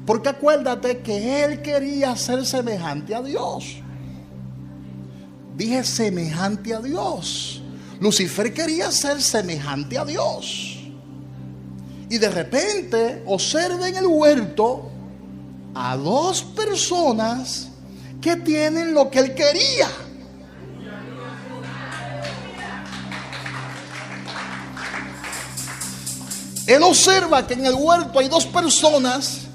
Porque acuérdate que él quería ser semejante a Dios. Dije semejante a Dios. Lucifer quería ser semejante a Dios. Y de repente observa en el huerto a dos personas que tienen lo que él quería. Él observa que en el huerto hay dos personas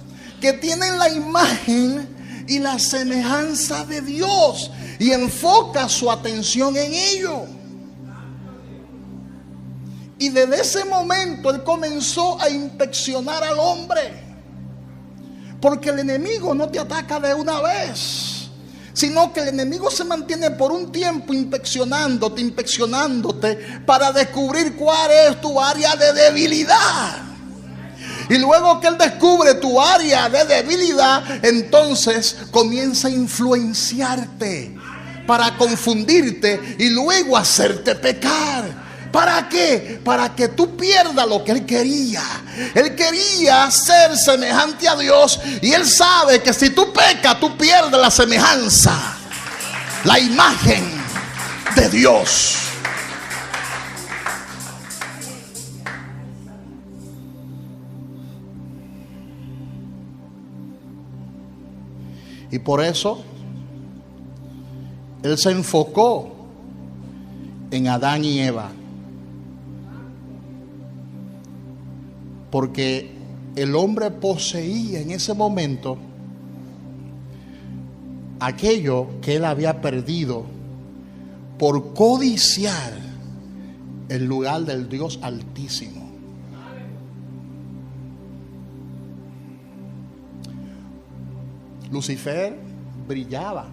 que tienen la imagen y la semejanza de Dios y enfoca su atención en ello. Y desde ese momento él comenzó a inspeccionar al hombre. Porque el enemigo no te ataca de una vez, sino que el enemigo se mantiene por un tiempo inspeccionándote para descubrir cuál es tu área de debilidad. Y luego que él descubre tu área de debilidad, entonces comienza a influenciarte para confundirte y luego hacerte pecar. ¿Para qué? Para que tú pierdas lo que él quería. Él quería ser semejante a Dios y él sabe que si tú pecas, tú pierdes la semejanza, la imagen de Dios. Y por eso él se enfocó en Adán y Eva. Porque el hombre poseía en ese momento aquello que él había perdido por codiciar el lugar del Dios Altísimo. Lucifer brillaba.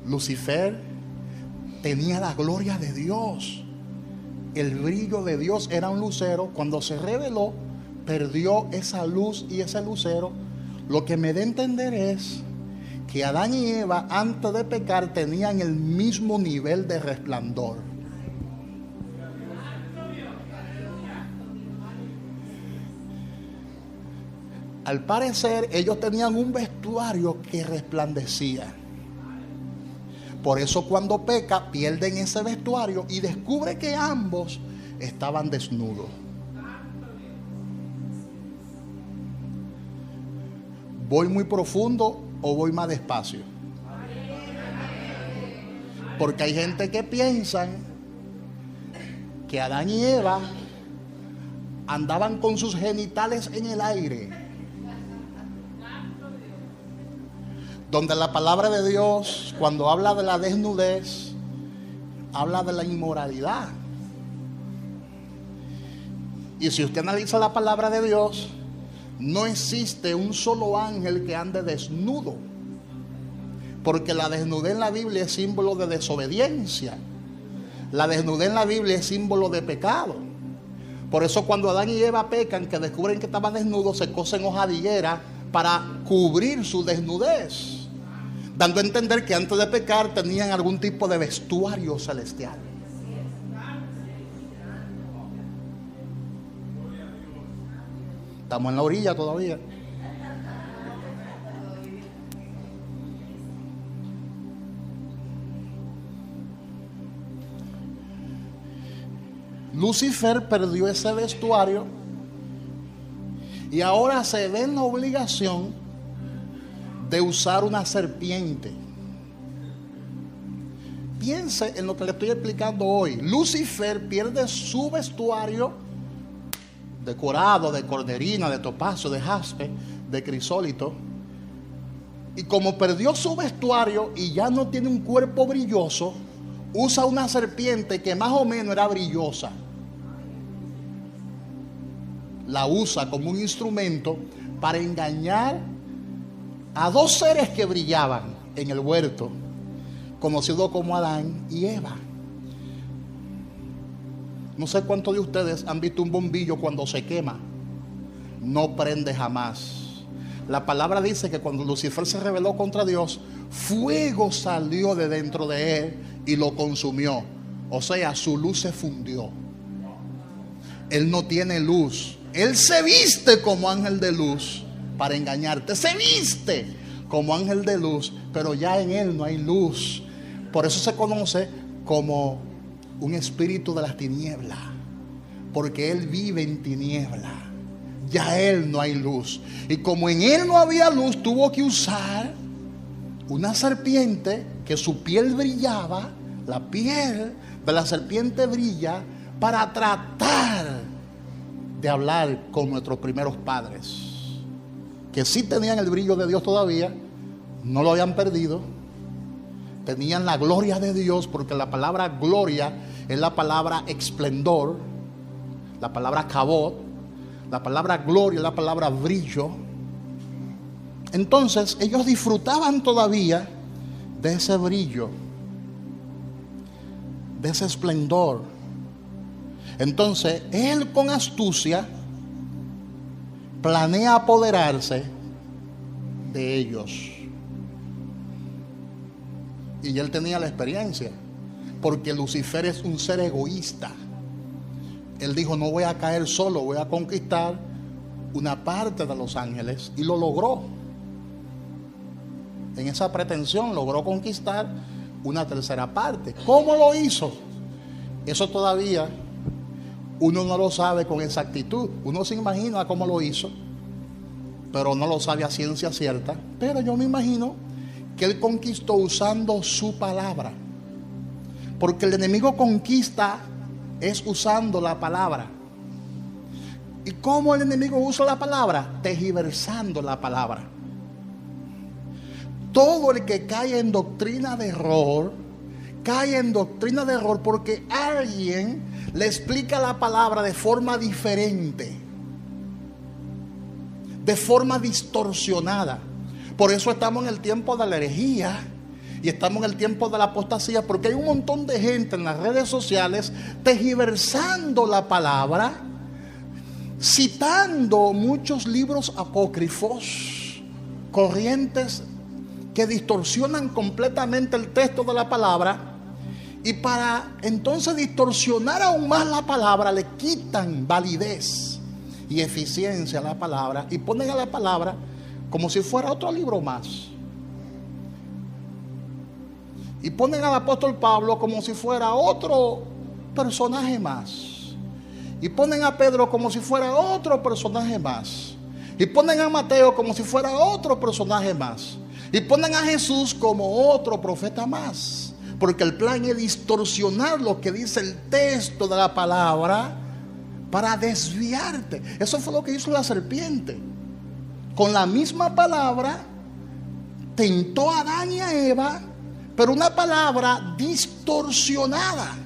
Lucifer tenía la gloria de Dios. El brillo de Dios era un lucero. Cuando se reveló, perdió esa luz y ese lucero. Lo que me da a entender es que Adán y Eva antes de pecar tenían el mismo nivel de resplandor. Al parecer ellos tenían un vestuario que resplandecía. Por eso cuando peca pierden ese vestuario y descubre que ambos estaban desnudos. ¿Voy muy profundo o voy más despacio? Porque hay gente que piensa que Adán y Eva andaban con sus genitales en el aire. Donde la palabra de Dios, cuando habla de la desnudez, habla de la inmoralidad. Y si usted analiza la palabra de Dios, no existe un solo ángel que ande desnudo. Porque la desnudez en la Biblia es símbolo de desobediencia. La desnudez en la Biblia es símbolo de pecado. Por eso cuando Adán y Eva pecan, que descubren que estaban desnudos, se cosen hoja de higuera para cubrir su desnudez, dando a entender que antes de pecar tenían algún tipo de vestuario celestial. Estamos en la orilla todavía. Lucifer perdió ese vestuario y ahora se ve en la obligación de usar una serpiente. Piense en lo que le estoy explicando hoy. Lucifer pierde su vestuario decorado de corderina, de topacio, de jaspe, de crisólito. Y como perdió su vestuario y ya no tiene un cuerpo brilloso, usa una serpiente que más o menos era brillosa. La usa como un instrumento para engañar a dos seres que brillaban en el huerto, conocidos como Adán y Eva. No sé cuántos de ustedes han visto un bombillo cuando se quema. No prende jamás. La palabra dice que cuando Lucifer se rebeló contra Dios, fuego salió de dentro de él y lo consumió. O sea, su luz se fundió. Él no tiene luz Él se viste como ángel de luz para engañarte. Se viste como ángel de luz, pero ya en él no hay luz. Por eso se conoce como un espíritu de las tinieblas, porque él vive en tinieblas. Ya él no hay luz. Y como en él no había luz, tuvo que usar una serpiente que su piel brillaba. La piel de la serpiente brilla para tratar de hablar con nuestros primeros padres, que sí tenían el brillo de Dios todavía, no lo habían perdido, tenían la gloria de Dios, porque la palabra gloria es la palabra esplendor, la palabra kabod, la palabra gloria es la palabra brillo. Entonces ellos disfrutaban todavía de ese brillo, de ese esplendor. Entonces él, con astucia, planea apoderarse de ellos. Y él tenía la experiencia, porque Lucifer es un ser egoísta. Él dijo: no voy a caer solo, voy a conquistar una parte de los ángeles. Y lo logró. En esa pretensión logró conquistar una tercera parte. ¿Cómo lo hizo? Eso todavía uno no lo sabe con exactitud. Uno se imagina cómo lo hizo, pero no lo sabe a ciencia cierta. Pero yo me imagino que él conquistó usando su palabra, porque el enemigo conquista es usando la palabra. ¿Y cómo el enemigo usa la palabra? Tergiversando la palabra. Todo el que cae en doctrina de error, cae en doctrina de error porque alguien le explica la palabra de forma diferente, de forma distorsionada. Por eso estamos en el tiempo de la herejía y estamos en el tiempo de la apostasía, porque hay un montón de gente en las redes sociales tergiversando la palabra, citando muchos libros apócrifos, corrientes que distorsionan completamente el texto de la palabra, y para entonces distorsionar aún más la palabra le quitan validez y eficiencia a la palabra y ponen a la palabra como si fuera otro libro más, y ponen al apóstol Pablo como si fuera otro personaje más, y ponen a Pedro como si fuera otro personaje más, y ponen a Mateo como si fuera otro personaje más, y ponen a Jesús como otro profeta más, porque el plan es distorsionar lo que dice el texto de la palabra para desviarte. Eso fue lo que hizo la serpiente. Con la misma palabra tentó a Adán y a Eva, pero una palabra distorsionada.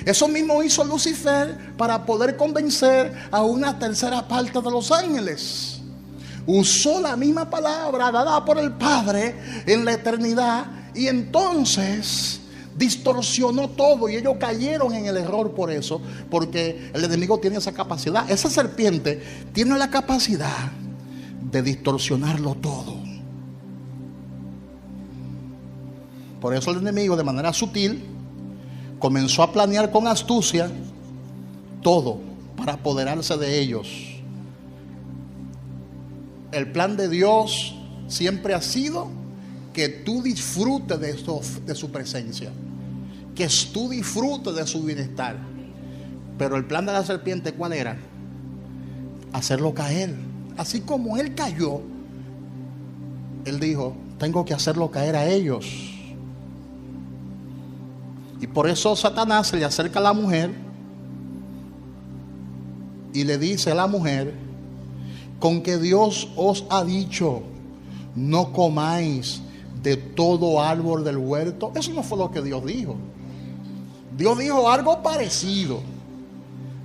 Eso mismo hizo Lucifer para poder convencer a una tercera parte de los ángeles. Usó la misma palabra dada por el Padre en la eternidad, y entonces distorsionó todo, y ellos cayeron en el error por eso, porque el enemigo tiene esa capacidad. Esa serpiente tiene la capacidad de distorsionarlo todo. Por eso el enemigo, de manera sutil, comenzó a planear con astucia todo para apoderarse de ellos. El plan de Dios siempre ha sido que tú disfrutes de su presencia, que tú disfrutes de su bienestar. Pero el plan de la serpiente, ¿cuál era? Hacerlo caer. Así como él cayó, él dijo: tengo que hacerlo caer a ellos. Y por eso Satanás se le acerca a la mujer y le dice a la mujer: con que Dios os ha dicho, no comáis de todo árbol del huerto. Eso no fue lo que Dios dijo. Dios dijo algo parecido,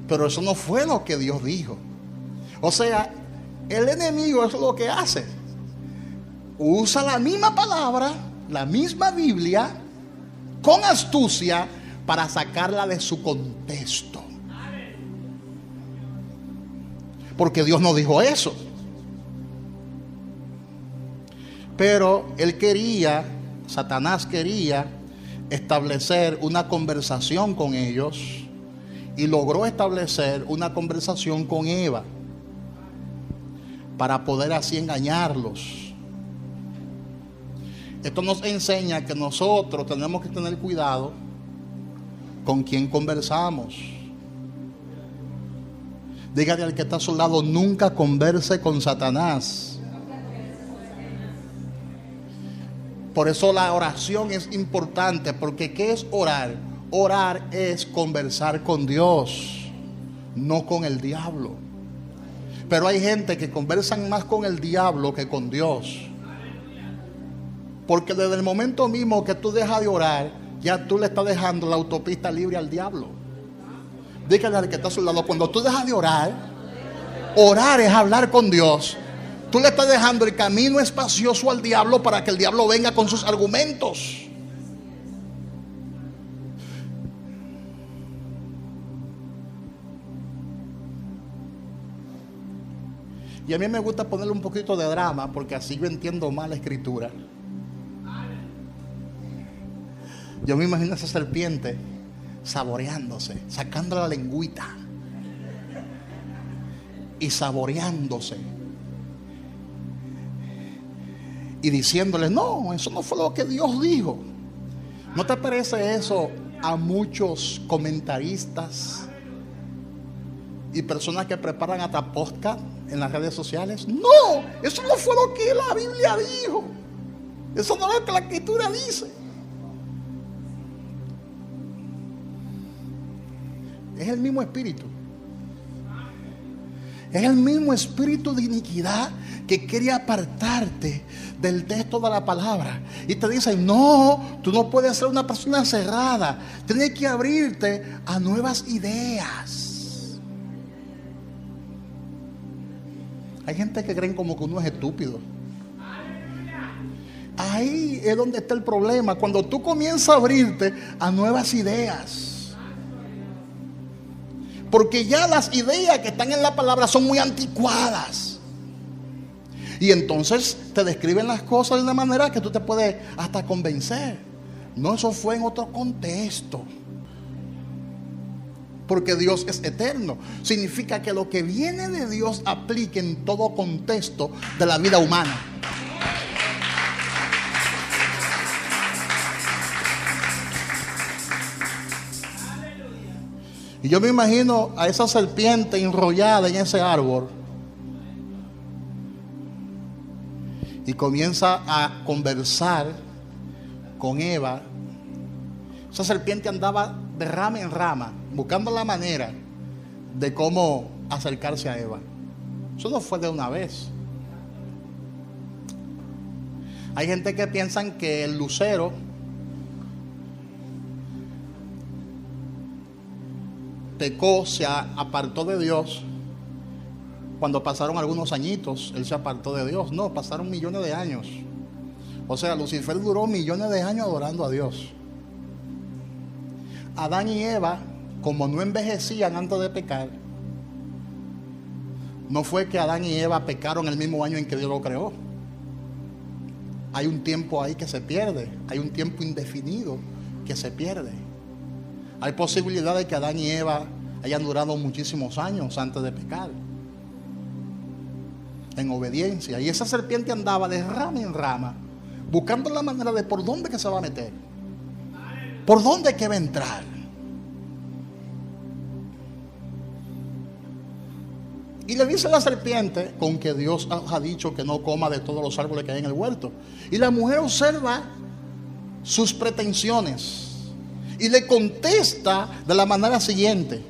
pero eso no fue lo que Dios dijo. O sea, el enemigo es lo que hace: usa la misma palabra, la misma Biblia, con astucia para sacarla de su contexto. Porque Dios no dijo eso. Pero Satanás quería establecer una conversación con ellos y logró establecer una conversación con Eva para poder así engañarlos. Esto nos enseña que nosotros tenemos que tener cuidado con quién conversamos. Dígale al que está a su lado, nunca converse con Satanás. Por eso la oración es importante, porque ¿qué es orar? Orar es conversar con Dios, no con el diablo. Pero hay gente que conversan más con el diablo que con Dios. Porque desde el momento mismo que tú dejas de orar, ya tú le estás dejando la autopista libre al diablo. Dígale al que está a su lado, cuando tú dejas de orar, orar es hablar con Dios. Tú le estás dejando el camino espacioso al diablo para que el diablo venga con sus argumentos. Y a mí me gusta ponerle un poquito de drama, porque así yo entiendo más la escritura. Yo me imagino a esa serpiente saboreándose, sacando la lengüita y saboreándose y diciéndole, no, eso no fue lo que Dios dijo. ¿No te parece eso a muchos comentaristas y personas que preparan hasta podcast en las redes sociales? No, eso no fue lo que la Biblia dijo, eso no es lo que la escritura dice. Es el mismo espíritu. Es el mismo espíritu de iniquidad que quiere apartarte del texto de la palabra. Y te dice, no, tú no puedes ser una persona cerrada. Tienes que abrirte a nuevas ideas. Hay gente que creen como que uno es estúpido. Ahí es donde está el problema. Cuando tú comienzas a abrirte a nuevas ideas. Porque ya las ideas que están en la palabra son muy anticuadas. Y entonces te describen las cosas de una manera que tú te puedes hasta convencer. No, eso fue en otro contexto. Porque Dios es eterno. Significa que lo que viene de Dios aplica en todo contexto de la vida humana. Y yo me imagino a esa serpiente enrollada en ese árbol. Y comienza a conversar con Eva. Esa serpiente andaba de rama en rama, buscando la manera de cómo acercarse a Eva. Eso no fue de una vez. Hay gente que piensan que el lucero pecó, se apartó de Dios. Cuando pasaron algunos añitos, él se apartó de Dios. No, pasaron millones de años. O sea, Lucifer duró millones de años adorando a Dios. Adán y Eva, como no envejecían antes de pecar, no fue que Adán y Eva pecaron el mismo año en que Dios lo creó. Hay un tiempo ahí que se pierde. Hay un tiempo indefinido que se pierde. Hay posibilidad de que Adán y Eva hayan durado muchísimos años antes de pecar, en obediencia. Y esa serpiente andaba de rama en rama, buscando la manera de por dónde que se va a meter, por dónde que va a entrar. Y le dice la serpiente, con que Dios ha dicho que no coma de todos los árboles que hay en el huerto. Y la mujer observa sus pretensiones y le contesta de la manera siguiente: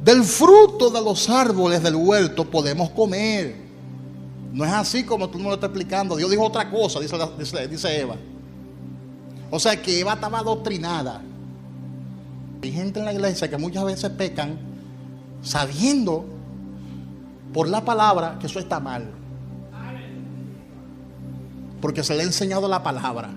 del fruto de los árboles del huerto podemos comer. No es así como tú me lo estás explicando. Dios dijo otra cosa, dice Eva. O sea que Eva estaba adoctrinada. Hay gente en la iglesia que muchas veces pecan sabiendo por la palabra que eso está mal, porque se le ha enseñado la palabra.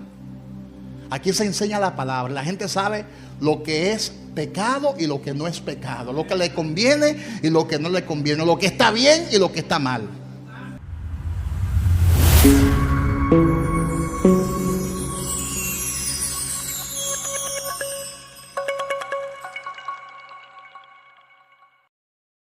Aquí se enseña la palabra. La gente sabe lo que es pecado y lo que no es pecado, lo que le conviene y lo que no le conviene, lo que está bien y lo que está mal.